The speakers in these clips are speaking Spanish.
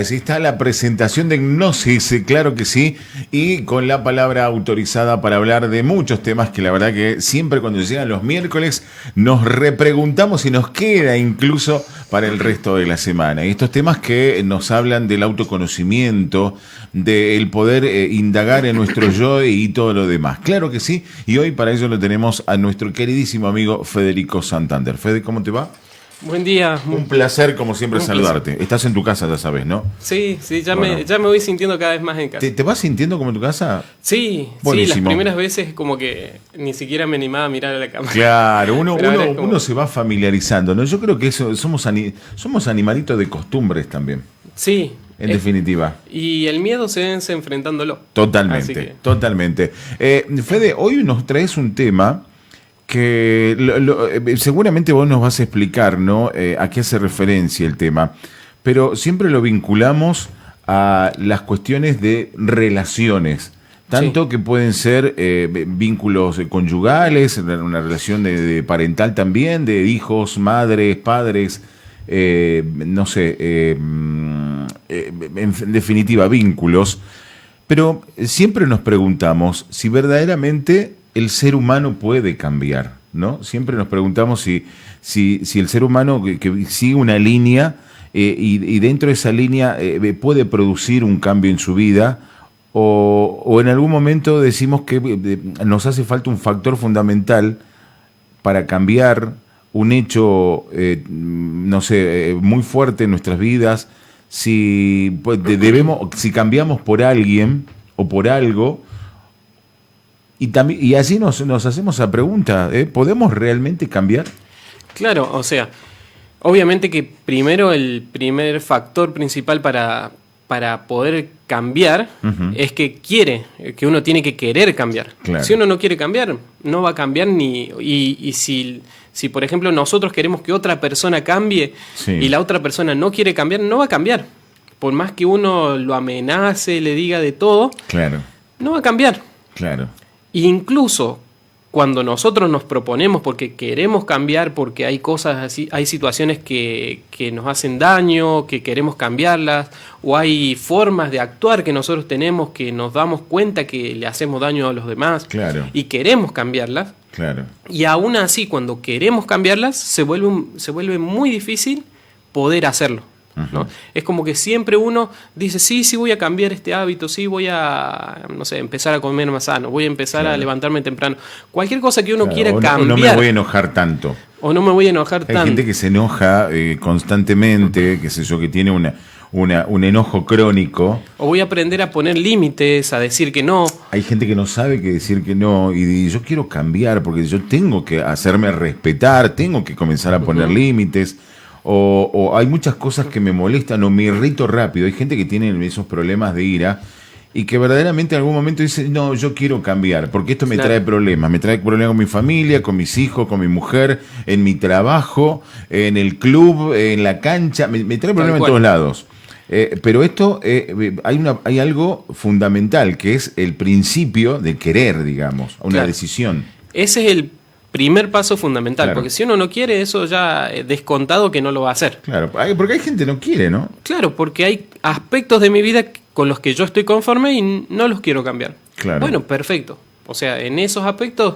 Así está la presentación de Gnosis, claro que sí, y con la palabra autorizada para hablar de muchos temas que la verdad que siempre cuando llegan los miércoles nos repreguntamos y nos queda incluso para el resto de la semana. Y estos temas que nos hablan del autoconocimiento, del poder indagar en nuestro yo y todo lo demás. Claro que sí, y hoy para ello lo tenemos a nuestro queridísimo amigo Federico Santander. Fede, ¿cómo te va? Buen día. Un placer, como siempre, saludarte. Estás en tu casa, ya sabes, ¿no? Sí, ya me voy sintiendo cada vez más en casa. ¿Te vas sintiendo como en tu casa? Sí, buenísimo. Sí, las primeras veces como que ni siquiera me animaba a mirar a la cámara. Claro, uno se va familiarizando, ¿no? Yo creo que eso somos animalitos de costumbres también. Sí. En definitiva. Y el miedo se vence enfrentándolo. Totalmente, totalmente. Fede, hoy nos traes un tema que seguramente vos nos vas a explicar, ¿no? A qué hace referencia el tema, pero siempre lo vinculamos a las cuestiones de relaciones, tanto que pueden ser vínculos conyugales, una relación de parental también, de hijos, madres, padres, no sé, en definitiva, vínculos, pero siempre nos preguntamos si verdaderamente el ser humano puede cambiar, ¿no? Siempre nos preguntamos si el ser humano que sigue una línea y dentro de esa línea puede producir un cambio en su vida o en algún momento decimos que nos hace falta un factor fundamental para cambiar un hecho, no sé, muy fuerte en nuestras vidas, si cambiamos por alguien o por algo. Y así nos hacemos la pregunta, ¿podemos realmente cambiar? Claro, o sea, obviamente que primero el primer factor principal para poder cambiar es que uno tiene que querer cambiar. Claro. Si uno no quiere cambiar, no va a cambiar y si por ejemplo nosotros queremos que otra persona cambie y la otra persona no quiere cambiar, no va a cambiar. Por más que uno lo amenace, le diga de todo, no va a cambiar. Claro. Incluso cuando nosotros nos proponemos porque queremos cambiar, porque hay cosas así, hay situaciones que nos hacen daño, que queremos cambiarlas, o hay formas de actuar que nosotros tenemos que nos damos cuenta que le hacemos daño a los demás y queremos cambiarlas. Claro. Y aún así, cuando queremos cambiarlas, se vuelve muy difícil poder hacerlo. ¿No? Es como que siempre uno dice, sí voy a cambiar este hábito, sí voy a, no sé, empezar a comer más sano, voy a empezar a levantarme temprano. Cualquier cosa que uno quiera cambiar. O no me voy a enojar tanto. O no me voy a enojar tanto. Hay gente que se enoja constantemente, qué sé yo, que tiene un enojo crónico. O voy a aprender a poner límites, a decir que no. Hay gente que no sabe qué decir que no y yo quiero cambiar porque yo tengo que hacerme respetar, tengo que comenzar a poner límites. O hay muchas cosas que me molestan o me irrito rápido. Hay gente que tiene esos problemas de ira y que verdaderamente en algún momento dice, no, yo quiero cambiar, porque esto me trae problemas. Me trae problemas con mi familia, con mis hijos, con mi mujer, en mi trabajo, en el club, en la cancha. Me trae problemas en todos lados. Pero esto, hay algo fundamental, que es el principio de querer, digamos, una decisión. Ese es el primer paso fundamental, porque si uno no quiere, eso ya descontado que no lo va a hacer. Claro, porque hay gente que no quiere, ¿no? Claro, porque hay aspectos de mi vida con los que yo estoy conforme y no los quiero cambiar. Claro. Bueno, perfecto. O sea, en esos aspectos...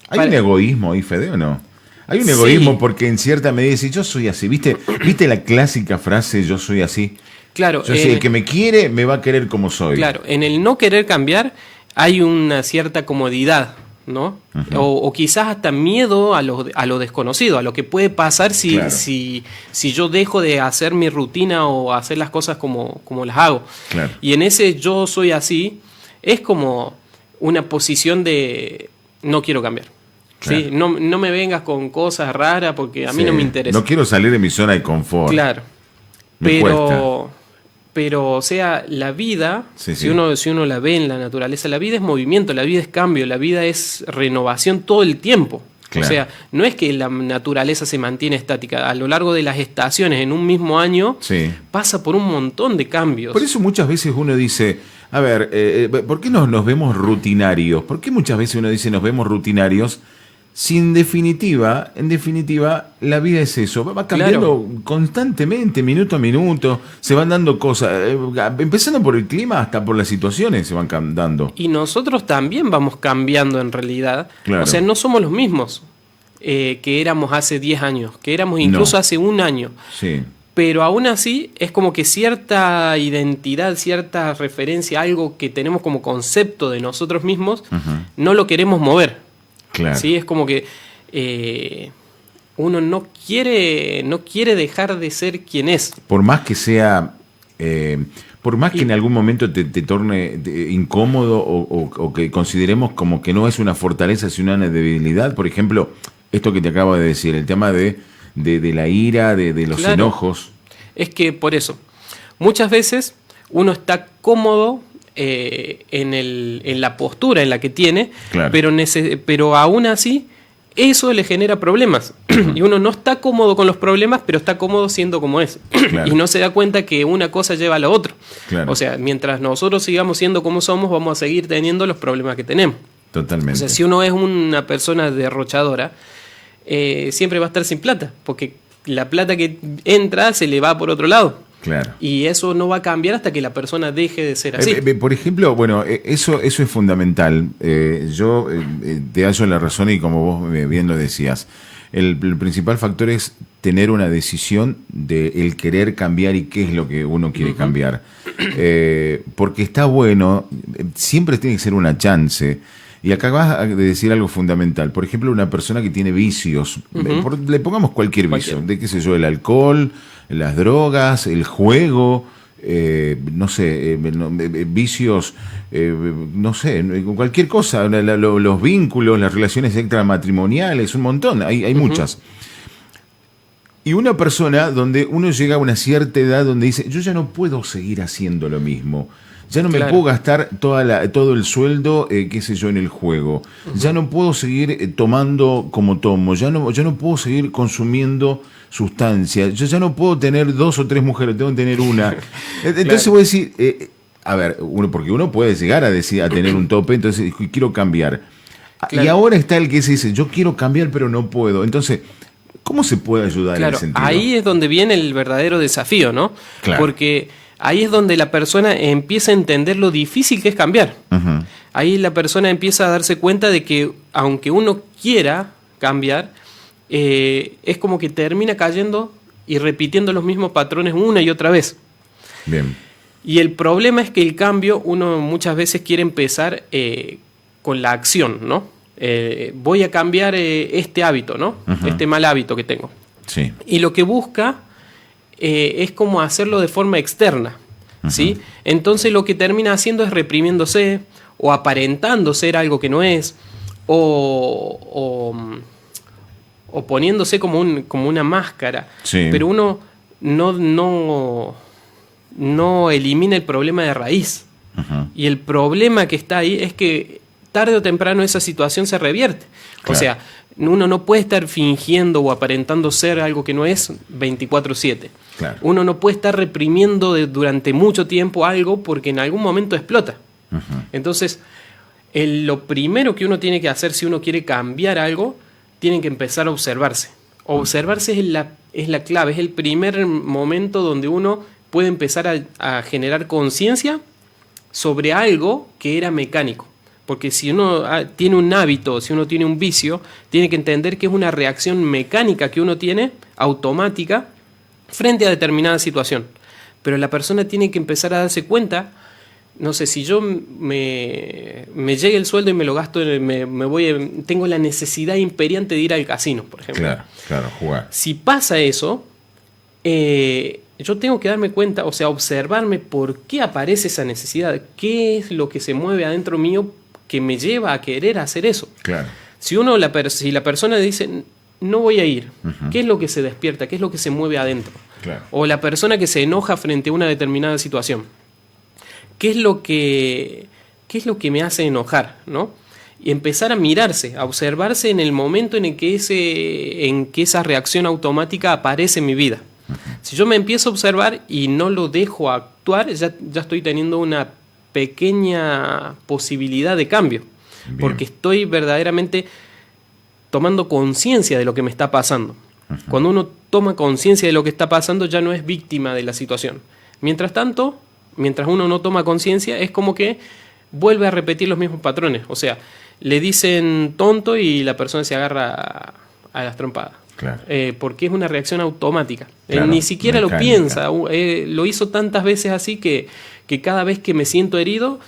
¿Hay un egoísmo ahí, Fede, o no? Hay un egoísmo porque en cierta medida dice, yo soy así, ¿viste la clásica frase, yo soy así? Claro. Yo el que me quiere, me va a querer como soy. Claro, en el no querer cambiar hay una cierta comodidad, ¿no? O quizás hasta miedo a lo desconocido, a lo que puede pasar si yo dejo de hacer mi rutina o hacer las cosas como las hago. Claro. Y en ese yo soy así, es como una posición de no quiero cambiar. Claro. ¿Sí? No me vengas con cosas raras porque a mí no me interesa. No quiero salir de mi zona de confort. Claro. Pero, o sea, la vida, si uno la ve en la naturaleza, la vida es movimiento, la vida es cambio, la vida es renovación todo el tiempo. Claro. O sea, no es que la naturaleza se mantiene estática. A lo largo de las estaciones, en un mismo año, pasa por un montón de cambios. Por eso muchas veces uno dice, a ver, ¿por qué nos vemos rutinarios? ¿Por qué muchas veces uno dice nos vemos rutinarios Si en definitiva, la vida es eso, va cambiando constantemente, minuto a minuto, se van dando cosas, empezando por el clima hasta por las situaciones se van dando. Y nosotros también vamos cambiando en realidad. Claro. O sea, no somos los mismos que éramos hace 10 años, que éramos incluso hace un año. Sí. Pero aún así es como que cierta identidad, cierta referencia, algo que tenemos como concepto de nosotros mismos, no lo queremos mover. Claro. ¿Sí? Es como que uno no quiere dejar de ser quien es. Por más que sea, por más que en algún momento te torne incómodo o que consideremos como que no es una fortaleza sino una debilidad, por ejemplo, esto que te acabo de decir, el tema de la ira, de los enojos. Es que por eso, muchas veces uno está cómodo en la postura en la que tiene, pero aún así eso le genera problemas. Y uno no está cómodo con los problemas, pero está cómodo siendo como es. Y no se da cuenta que una cosa lleva a la otra. O sea, mientras nosotros sigamos siendo como somos, vamos a seguir teniendo los problemas que tenemos. Totalmente. O sea, si uno es una persona derrochadora, siempre va a estar sin plata, porque la plata que entra se le va por otro lado. Claro. Y eso no va a cambiar hasta que la persona deje de ser así. Por ejemplo, bueno, eso es fundamental. Yo te hallo la razón y como vos bien lo decías, el principal factor es tener una decisión de el querer cambiar y qué es lo que uno quiere cambiar. Porque está bueno, siempre tiene que ser una chance. Y acá vas a decir algo fundamental. Por ejemplo, una persona que tiene vicios, le pongamos cualquier vicio, de qué sé yo, el alcohol, las drogas, el juego, no sé, vicios, no sé, cualquier cosa, los vínculos, las relaciones extramatrimoniales, un montón, hay muchas. Y una persona donde uno llega a una cierta edad donde dice, yo ya no puedo seguir haciendo lo mismo. Ya no me puedo gastar todo el sueldo, qué sé yo, en el juego. Ya no puedo seguir tomando como tomo. Ya no puedo seguir consumiendo sustancias. Yo ya no puedo tener 2 o 3 mujeres, tengo que tener una. Entonces voy a decir, a ver, porque uno puede llegar a tener un tope, entonces quiero cambiar. Y ahora está el que se dice, yo quiero cambiar pero no puedo. Entonces, ¿cómo se puede ayudar en ese sentido? Ahí es donde viene el verdadero desafío, ¿no? Porque ahí es donde la persona empieza a entender lo difícil que es cambiar. Ahí la persona empieza a darse cuenta de que aunque uno quiera cambiar, es como que termina cayendo y repitiendo los mismos patrones una y otra vez. Bien. Y el problema es que el cambio uno muchas veces quiere empezar con la acción, ¿no? Voy a cambiar este hábito, ¿no? Este mal hábito que tengo. Sí. Y lo que busca es como hacerlo de forma externa, ¿sí? Entonces lo que termina haciendo es reprimiéndose o aparentando ser algo que no es o poniéndose como una máscara. Sí. Pero uno no elimina el problema de raíz. Y el problema que está ahí es que tarde o temprano esa situación se revierte. O sea, uno no puede estar fingiendo o aparentando ser algo que no es 24/7. Uno no puede estar reprimiendo durante mucho tiempo algo porque en algún momento explota. Entonces, lo primero que uno tiene que hacer si uno quiere cambiar algo, tiene que empezar a observarse. Observarse es la clave, es el primer momento donde uno puede empezar a generar conciencia sobre algo que era mecánico. Porque si uno tiene un hábito, si uno tiene un vicio, tiene que entender que es una reacción mecánica que uno tiene, automática, frente a determinada situación. Pero la persona tiene que empezar a darse cuenta, no sé, si yo me llega el sueldo y me lo gasto, tengo la necesidad imperiante de ir al casino, por ejemplo. Claro, jugar. Si pasa eso, yo tengo que darme cuenta, o sea, observarme por qué aparece esa necesidad, qué es lo que se mueve adentro mío que me lleva a querer hacer eso. Si la persona dice, no voy a ir, ¿qué es lo que se despierta? ¿Qué es lo que se mueve adentro? O la persona que se enoja frente a una determinada situación. ¿Qué es lo que me hace enojar, ¿no? Y empezar a mirarse, a observarse en el momento en que esa reacción automática aparece en mi vida. Si yo me empiezo a observar y no lo dejo actuar, ya estoy teniendo una pequeña posibilidad de cambio. Porque estoy verdaderamente tomando conciencia de lo que me está pasando. Cuando uno toma conciencia de lo que está pasando, ya no es víctima de la situación. Mientras tanto, mientras uno no toma conciencia, es como que vuelve a repetir los mismos patrones. O sea, le dicen tonto y la persona se agarra a las trompadas. Claro. Porque es una reacción automática. Claro, Ni siquiera mecánica. lo piensa. Lo hizo tantas veces así que cada vez que me siento herido,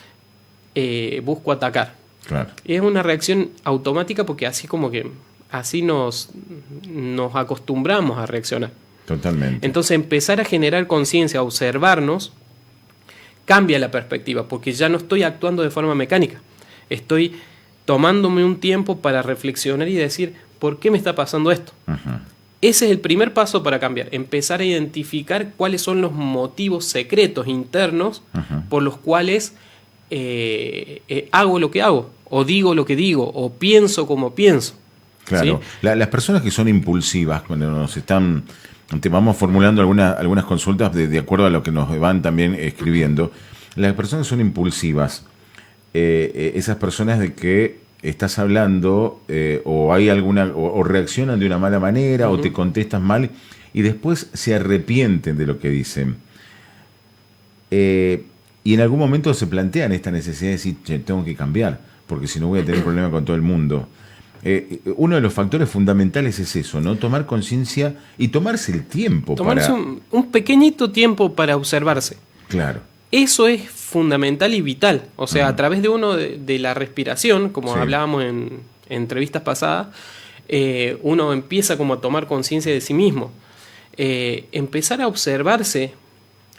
busco atacar. Claro. Es una reacción automática porque así como que así nos acostumbramos a reaccionar. Totalmente. Entonces empezar a generar conciencia, a observarnos, cambia la perspectiva, porque ya no estoy actuando de forma mecánica. Estoy tomándome un tiempo para reflexionar y decir, ¿por qué me está pasando esto? Ujú. Ese es el primer paso para cambiar, empezar a identificar cuáles son los motivos secretos internos por los cuales hago lo que hago, o digo lo que digo, o pienso como pienso. Claro. ¿Sí? Las personas que son impulsivas, cuando nos están, te vamos formulando algunas consultas de acuerdo a lo que nos van también escribiendo. Las personas que son impulsivas, esas personas de que estás hablando o hay alguna o reaccionan de una mala manera o te contestas mal y después se arrepienten de lo que dicen. Y en algún momento se plantean esta necesidad de decir, che, tengo que cambiar, porque si no voy a tener problema con todo el mundo. Uno de los factores fundamentales es eso, ¿no? Tomar conciencia y tomarse el tiempo. Tomarse un pequeñito tiempo para observarse. Claro. Eso es fundamental y vital. O sea, a través de la respiración, como Sí. hablábamos en entrevistas pasadas, uno empieza como a tomar conciencia de sí mismo. Empezar a observarse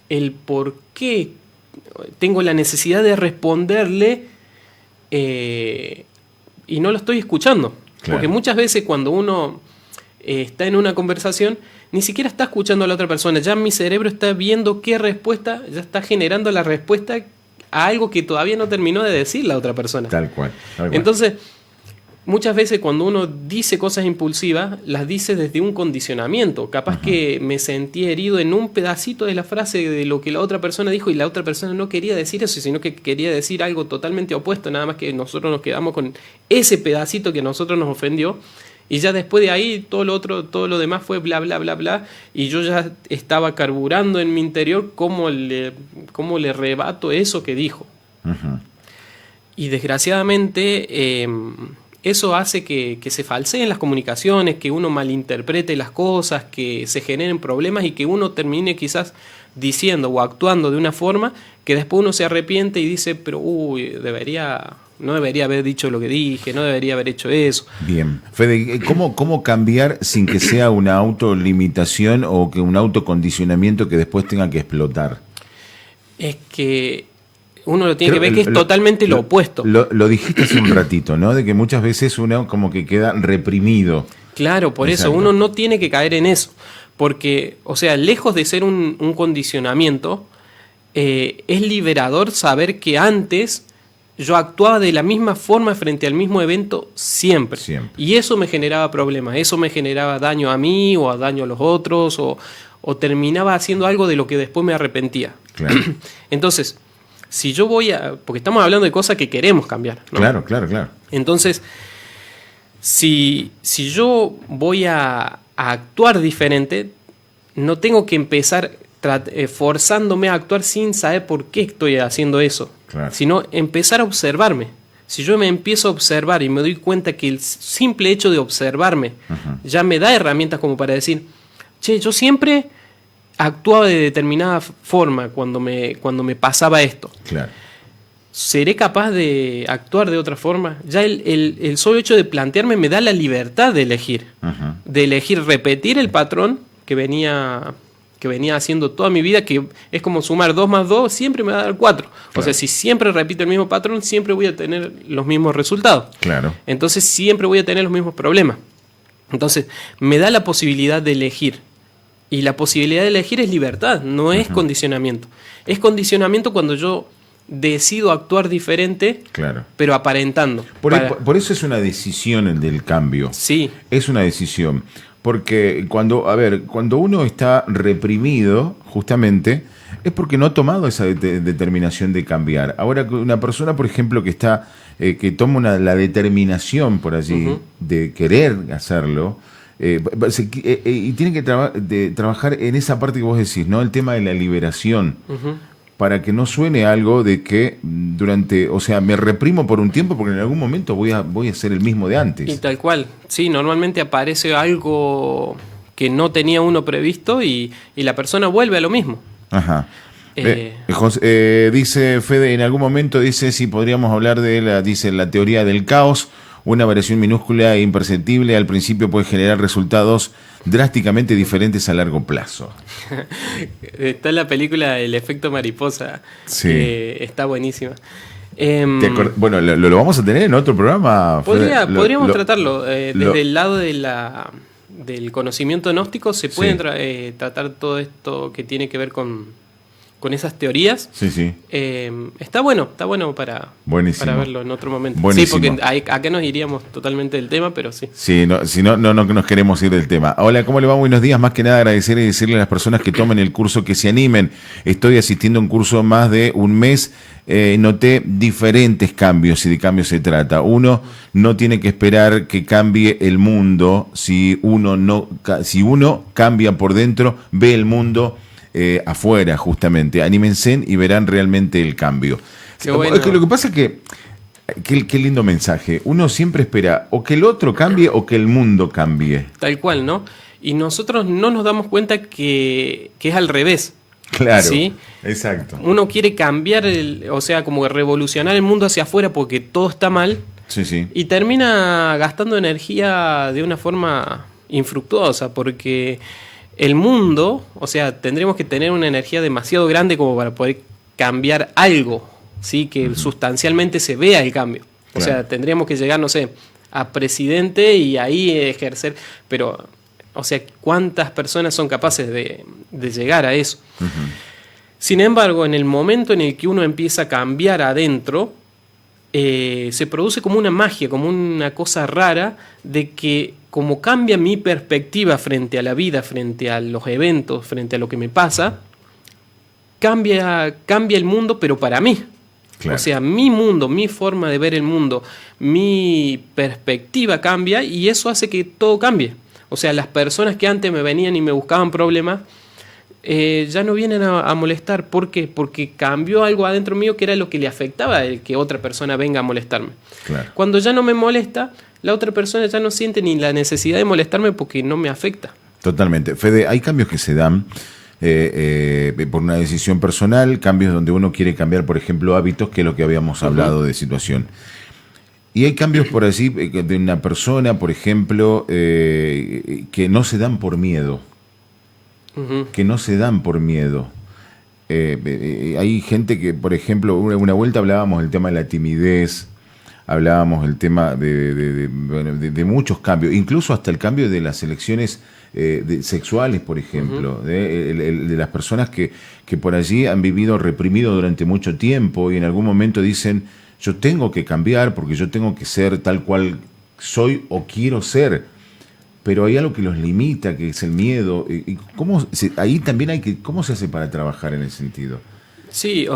el por qué tengo la necesidad de responderle y no lo estoy escuchando. Claro. Porque muchas veces cuando uno está en una conversación, ni siquiera está escuchando a la otra persona. Ya mi cerebro está viendo qué respuesta, ya está generando la respuesta a algo que todavía no terminó de decir la otra persona. Tal cual. Tal cual. Entonces, muchas veces cuando uno dice cosas impulsivas, las dice desde un condicionamiento. Capaz que me sentí herido en un pedacito de la frase de lo que la otra persona dijo y la otra persona no quería decir eso, sino que quería decir algo totalmente opuesto, nada más que nosotros nos quedamos con ese pedacito que a nosotros nos ofendió. Y ya después de ahí todo lo demás fue bla, bla, bla, bla. Y yo ya estaba carburando en mi interior cómo le rebato eso que dijo. Ujú. Y desgraciadamente eso hace que se falseen las comunicaciones, que uno malinterprete las cosas, que se generen problemas y que uno termine quizás diciendo o actuando de una forma que después uno se arrepiente y dice, pero no debería haber dicho lo que dije, no debería haber hecho eso. Bien. Fede, ¿cómo cambiar sin que sea una autolimitación o que un autocondicionamiento que después tenga que explotar? Es que uno lo tiene que ver que es totalmente lo opuesto. Lo dijiste hace un ratito, ¿no? De que muchas veces uno como que queda reprimido. Claro, por Exacto. eso uno no tiene que caer en eso. Porque, o sea, lejos de ser un condicionamiento, es liberador saber que antes yo actuaba de la misma forma frente al mismo evento siempre. Siempre. Y eso me generaba problemas, eso me generaba daño a mí o daño a los otros o terminaba haciendo algo de lo que después me arrepentía. Claro. Entonces, si yo porque estamos hablando de cosas que queremos cambiar, ¿no? Claro, claro, claro. Entonces, si yo voy a actuar diferente, no tengo que empezar forzándome a actuar sin saber por qué estoy haciendo eso, Claro. sino empezar a observarme. Si yo me empiezo a observar y me doy cuenta que el simple hecho de observarme ya me da herramientas como para decir, che, yo siempre actuaba de determinada forma cuando me pasaba esto. Claro. ¿Seré capaz de actuar de otra forma? Ya el solo hecho de plantearme me da la libertad de elegir. Ujú. De elegir repetir el patrón que venía haciendo toda mi vida, que es como sumar 2 más 2, siempre me va a dar 4. Claro. O sea, si siempre repito el mismo patrón, siempre voy a tener los mismos resultados. Claro. Entonces siempre voy a tener los mismos problemas. Entonces, me da la posibilidad de elegir. Y la posibilidad de elegir es libertad, no es condicionamiento. Es condicionamiento cuando yo decido actuar diferente, Claro. pero aparentando. Por eso es una decisión el del cambio. Sí, Es una decisión. porque cuando uno está reprimido, justamente, es porque no ha tomado esa determinación de cambiar. Ahora, una persona, por ejemplo, que está, que toma la determinación por allí de querer hacerlo, y tiene que trabajar en esa parte que vos decís, ¿no? El tema de la liberación. Para que no suene algo de que me reprimo por un tiempo porque en algún momento voy a ser el mismo de antes. Y tal cual, sí, normalmente aparece algo que no tenía uno previsto y la persona vuelve a lo mismo. Ajá. Dice Fede, en algún momento dice si podríamos hablar de la teoría del caos. Una variación minúscula e imperceptible al principio puede generar resultados drásticamente diferentes a largo plazo. Está la película El efecto mariposa. Sí. Está buenísima. Bueno, lo vamos a tener en otro programa. Podríamos tratarlo. Desde el lado del conocimiento gnóstico se pueden tratar todo esto que tiene que ver con esas teorías. Sí, sí. Está bueno para verlo en otro momento. Buenísimo. Sí, porque acá nos iríamos totalmente del tema, pero sí. Sí, si no nos queremos ir del tema. Hola, ¿cómo le va? Buenos días. Más que nada agradecer y decirle a las personas que tomen el curso que se animen. Estoy asistiendo a un curso más de un mes. Noté diferentes cambios, si de cambios se trata. Uno no tiene que esperar que cambie el mundo. Si uno cambia por dentro, ve el mundo afuera, justamente. Anímense y verán realmente el cambio. Bueno. Es que lo que pasa es que qué lindo mensaje. Uno siempre espera o que el otro cambie o que el mundo cambie. Tal cual, ¿no? Y nosotros no nos damos cuenta que es al revés. Claro, ¿sí? Exacto. Uno quiere cambiar, como revolucionar el mundo hacia afuera porque todo está mal. Sí, sí. Y termina gastando energía de una forma infructuosa porque el mundo, tendremos que tener una energía demasiado grande como para poder cambiar algo, ¿sí? Que sustancialmente se vea el cambio. O sea, tendríamos que llegar, no sé, a presidente y ahí ejercer, pero, ¿cuántas personas son capaces de llegar a eso? Sin embargo, en el momento en el que uno empieza a cambiar adentro, se produce como una magia, como una cosa rara de que como cambia mi perspectiva frente a la vida, frente a los eventos, frente a lo que me pasa, cambia el mundo, pero para mí. Claro. O sea, mi mundo, mi forma de ver el mundo, mi perspectiva cambia y eso hace que todo cambie. O sea, las personas que antes me venían y me buscaban problemas, ya no vienen a molestar. ¿Por qué? Porque cambió algo adentro mío que era lo que le afectaba el que otra persona venga a molestarme. Claro. Cuando ya no me molesta, la otra persona ya no siente ni la necesidad de molestarme porque no me afecta. Totalmente. Fede, hay cambios que se dan por una decisión personal, cambios donde uno quiere cambiar, por ejemplo, hábitos, que es lo que habíamos hablado de situación. Y hay cambios por así, de una persona, por ejemplo, que no se dan por miedo. Que no se dan por miedo. Hay gente que, por ejemplo, una vuelta hablábamos del tema de la timidez, hablábamos del tema de muchos cambios, incluso hasta el cambio de las elecciones sexuales, por ejemplo, de las personas que por allí han vivido reprimido durante mucho tiempo y en algún momento dicen, yo tengo que cambiar porque yo tengo que ser tal cual soy o quiero ser. Pero hay algo que los limita, que es el miedo. ¿Y ahí también cómo se hace para trabajar en ese sentido? Sí,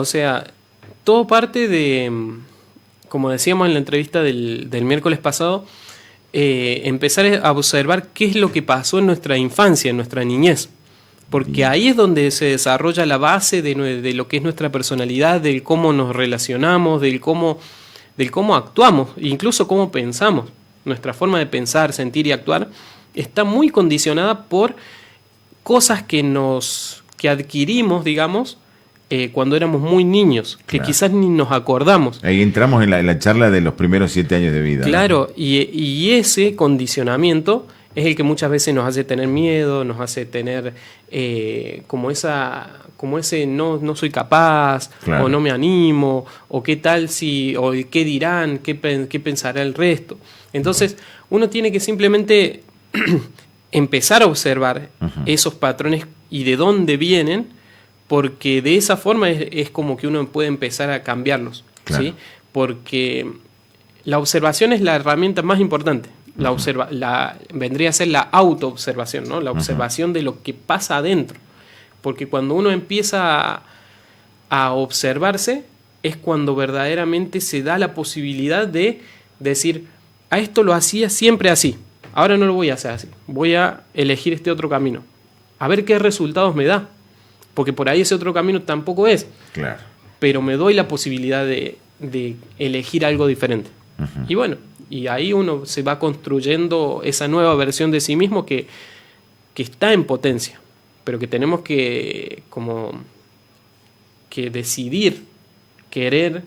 todo parte de, como decíamos en la entrevista del miércoles pasado, empezar a observar qué es lo que pasó en nuestra infancia, en nuestra niñez. Porque ahí es donde se desarrolla la base de lo que es nuestra personalidad, del cómo nos relacionamos, del cómo actuamos, incluso cómo pensamos. Nuestra forma de pensar, sentir y actuar está muy condicionada por cosas que adquirimos, digamos, cuando éramos muy niños, que quizás ni nos acordamos. Ahí entramos en la charla de los primeros 7 años de vida. Claro, ¿no? Y ese condicionamiento es el que muchas veces nos hace tener miedo, nos hace tener como ese no soy capaz, claro, o no me animo, o qué tal si, o qué dirán, qué pensará el resto. Entonces, uno tiene que simplemente empezar a observar esos patrones y de dónde vienen, porque de esa forma es como que uno puede empezar a cambiarlos, claro, ¿sí? Porque la observación es la herramienta más importante. vendría a ser la autoobservación, ¿no? La observación de lo que pasa adentro. Porque cuando uno empieza a observarse, es cuando verdaderamente se da la posibilidad de decir, a esto lo hacía siempre así, ahora no lo voy a hacer así, voy a elegir este otro camino, a ver qué resultados me da, porque por ahí ese otro camino tampoco es, claro, pero me doy la posibilidad de elegir algo diferente. Y bueno, y ahí uno se va construyendo esa nueva versión de sí mismo que está en potencia, pero que tenemos que decidir, querer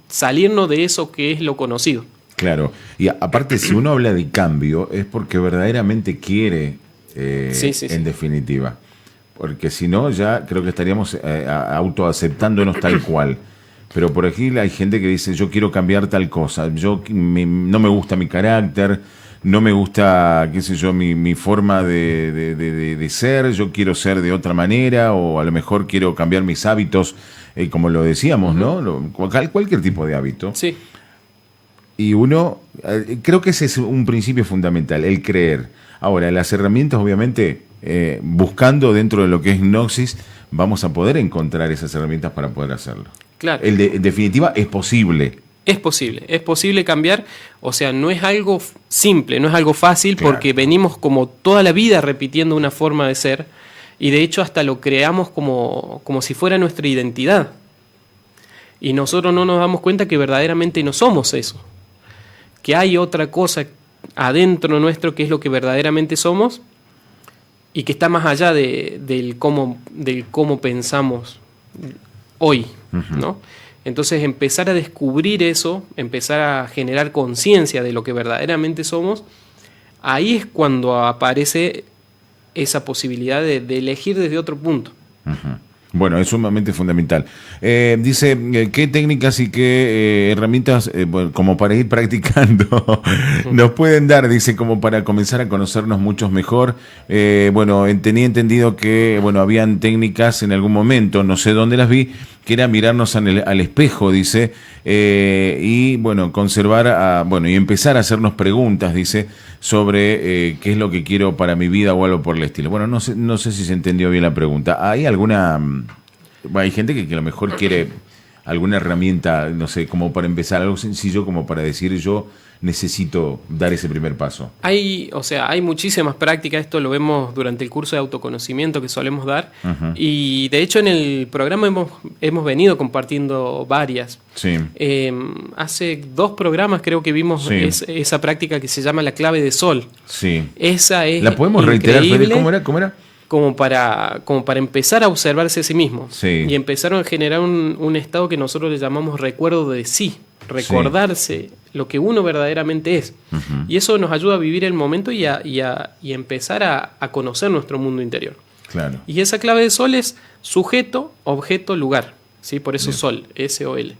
salirnos de eso que es lo conocido. Claro, y aparte si uno habla de cambio es porque verdaderamente quiere, en definitiva, porque si no ya creo que estaríamos autoaceptándonos tal cual. Pero por aquí hay gente que dice, yo quiero cambiar tal cosa, no me gusta mi carácter, no me gusta, qué sé yo, mi forma de ser, yo quiero ser de otra manera, o a lo mejor quiero cambiar mis hábitos, como lo decíamos, ¿no? Cualquier tipo de hábito. Sí. Y uno, creo que ese es un principio fundamental, el creer. Ahora, las herramientas, obviamente, buscando dentro de lo que es Gnosis, vamos a poder encontrar esas herramientas para poder hacerlo. Claro. En definitiva, es posible. Es posible cambiar, o sea, no es algo simple, no es algo fácil, Claro. porque venimos como toda la vida repitiendo una forma de ser, y de hecho hasta lo creamos como si fuera nuestra identidad. Y nosotros no nos damos cuenta que verdaderamente no somos eso, que hay otra cosa adentro nuestro que es lo que verdaderamente somos, y que está más allá del cómo pensamos hoy, ¿no? Entonces empezar a descubrir eso, empezar a generar conciencia de lo que verdaderamente somos, ahí es cuando aparece esa posibilidad de elegir desde otro punto. Bueno, es sumamente fundamental. Dice, ¿qué técnicas y qué herramientas, bueno, como para ir practicando, nos pueden dar? Dice, como para comenzar a conocernos muchos mejor. Bueno, tenía entendido que, bueno, habían técnicas en algún momento, no sé dónde las vi, que era mirarnos al espejo, dice, y, bueno, conservar, bueno, y empezar a hacernos preguntas, dice, sobre qué es lo que quiero para mi vida o algo por el estilo. Bueno, no sé si se entendió bien la pregunta. ¿Hay alguna... Bueno, hay gente que a lo mejor quiere alguna herramienta, no sé, como para empezar, algo sencillo como para decir yo necesito dar ese primer paso? Hay muchísimas prácticas, esto lo vemos durante el curso de autoconocimiento que solemos dar, y de hecho en el programa hemos venido compartiendo varias. Sí. Hace 2 programas creo que vimos esa práctica que se llama la clave de sol. Sí. Esa es ¿La podemos reiterar, Fede? ¿Cómo era? Como para empezar a observarse a sí mismo. Sí. Y empezaron a generar un estado que nosotros le llamamos recuerdo de sí. Recordarse lo que uno verdaderamente es. Y eso nos ayuda a vivir el momento y a empezar a conocer nuestro mundo interior. Claro. Y esa clave de sol es sujeto, objeto, lugar. ¿Sí? Por eso sol, S-O-L.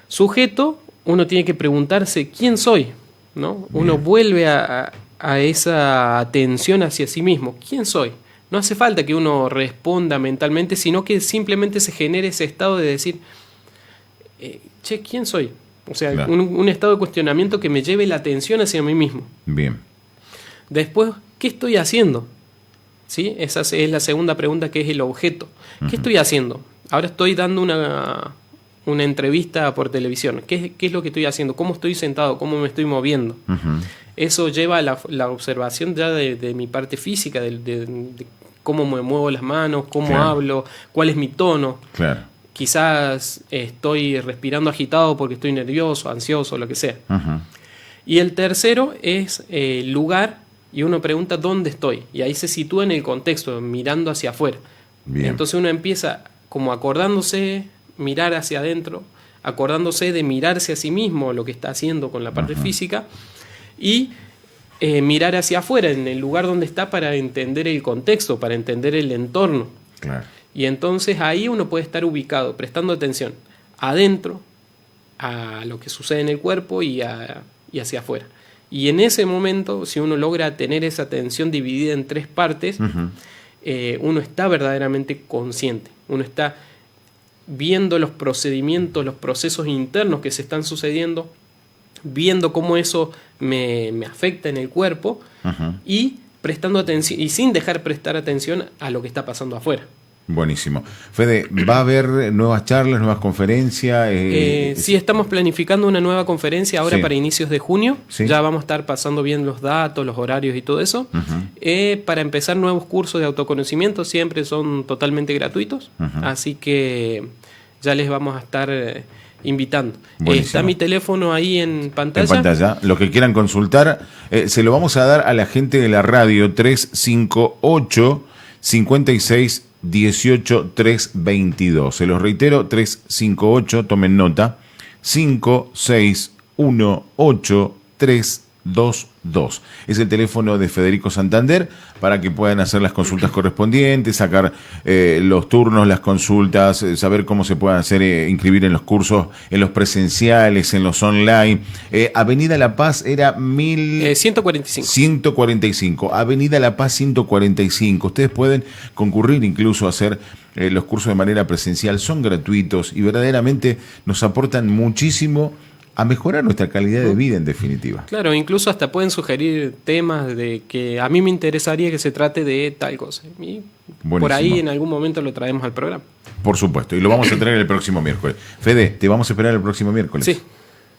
Sujeto, uno tiene que preguntarse ¿quién soy? ¿No? Uno vuelve a esa atención hacia sí mismo. ¿Quién soy? No hace falta que uno responda mentalmente, sino que simplemente se genere ese estado de decir, ¿quién soy? O sea, claro, un estado de cuestionamiento que me lleve la atención hacia mí mismo. Bien. Después, ¿qué estoy haciendo? ¿Sí? Esa es la segunda pregunta, que es el objeto. ¿Qué estoy haciendo? Ahora estoy dando una entrevista por televisión. ¿Qué es lo que estoy haciendo? ¿Cómo estoy sentado? ¿Cómo me estoy moviendo? Eso lleva a la observación ya de mi parte física, de cómo me muevo las manos, cómo claro, hablo, cuál es mi tono. Claro. Quizás estoy respirando agitado porque estoy nervioso, ansioso, lo que sea. Y el tercero es el lugar, y uno pregunta dónde estoy. Y ahí se sitúa en el contexto, mirando hacia afuera. Bien. Entonces uno empieza como acordándose, mirar hacia adentro, acordándose de mirarse a sí mismo, lo que está haciendo con la parte física, y mirar hacia afuera, en el lugar donde está, para entender el contexto, para entender el entorno. Claro. Y entonces ahí uno puede estar ubicado, prestando atención adentro, a lo que sucede en el cuerpo y hacia afuera. Y en ese momento, si uno logra tener esa atención dividida en 3 partes, uno está verdaderamente consciente. Uno está viendo los procedimientos, los procesos internos que se están sucediendo viendo cómo eso me afecta en el cuerpo y prestando atención y sin dejar prestar atención a lo que está pasando afuera. Buenísimo. Fede, ¿va a haber nuevas charlas, nuevas conferencias? Sí, estamos planificando una nueva conferencia ahora Sí. para inicios de junio. Sí. Ya vamos a estar pasando bien los datos, los horarios y todo eso. Para empezar nuevos cursos de autoconocimiento, siempre son totalmente gratuitos. Así que ya les vamos a estar invitando. Buenísimo. Está mi teléfono ahí en pantalla. En pantalla, lo que quieran consultar, se lo vamos a dar a la gente de la radio 358 56 18 322. Se los reitero, 358, tomen nota, 5618 322. Es el teléfono de Federico Santander para que puedan hacer las consultas correspondientes, sacar los turnos, las consultas, saber cómo se pueden hacer, inscribir en los cursos, en los presenciales, en los online. Avenida La Paz era 145. 145, Avenida La Paz 145. Ustedes pueden concurrir incluso a hacer los cursos de manera presencial, son gratuitos y verdaderamente nos aportan muchísimo a mejorar nuestra calidad de vida en definitiva. Claro, incluso hasta pueden sugerir temas de que a mí me interesaría que se trate de tal cosa. Y por ahí en algún momento lo traemos al programa. Por supuesto, y lo vamos a tener el próximo miércoles. Fede, te vamos a esperar el próximo miércoles. Sí.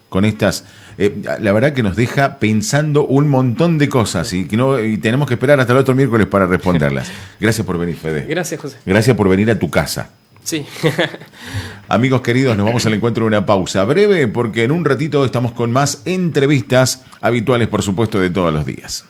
Con estas, la verdad que nos deja pensando un montón de cosas y tenemos que esperar hasta el otro miércoles para responderlas. Gracias por venir, Fede. Gracias, José. Gracias por venir a tu casa. Sí. Amigos queridos, nos vamos al encuentro de una pausa breve porque en un ratito estamos con más entrevistas habituales, por supuesto, de todos los días.